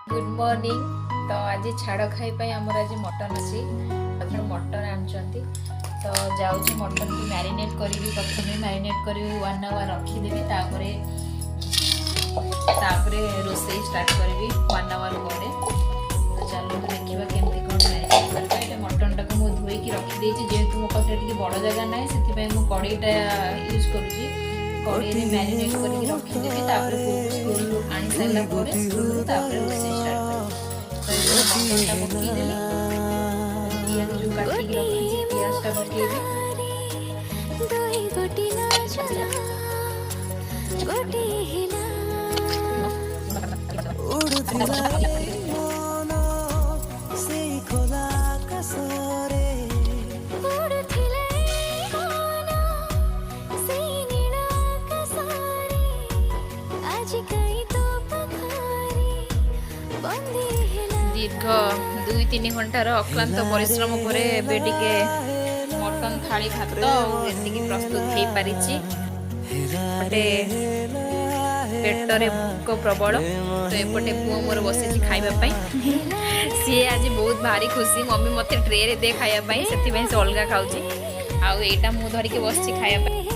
Good morning. तो आज छाड़ खाई आमर आज मटन अच्छी मटन आनी तो जाऊँ मटन की मैरिनेट करी प्रथम मैरिनेट कर 1 आवर रखीदेवी रोसे स्टार्ट करी 1 आवर पर। तो चलो देखा केमती कौन मैरिनेट कर मटन टाक मुझे धोईकी रखीदे जेहेतु मो पाखे बड़ जगह ना से कड़ईटा यूज करुँची कड़े मैरिनेट करके रखीदेवी स्कूल आनी सारा स्कूल रोसे स्टार्ट करी पकईदेवी पियाज जो काटिक रखी पियाजटा पकईबी दीर्घ 2-3 घंटार अक्लांत परिश्रम पर मटन थाली भात ये प्रस्तुत हो पारि गोटे पेटरे भोक प्रबल। तो एपटे पुओ मोर बसी खावाई सी आज बहुत भारी खुशी मम्मी मत ट्रे दे खायापी से अलग खाऊँ आईटा मुझे धरिकी बस खायापी।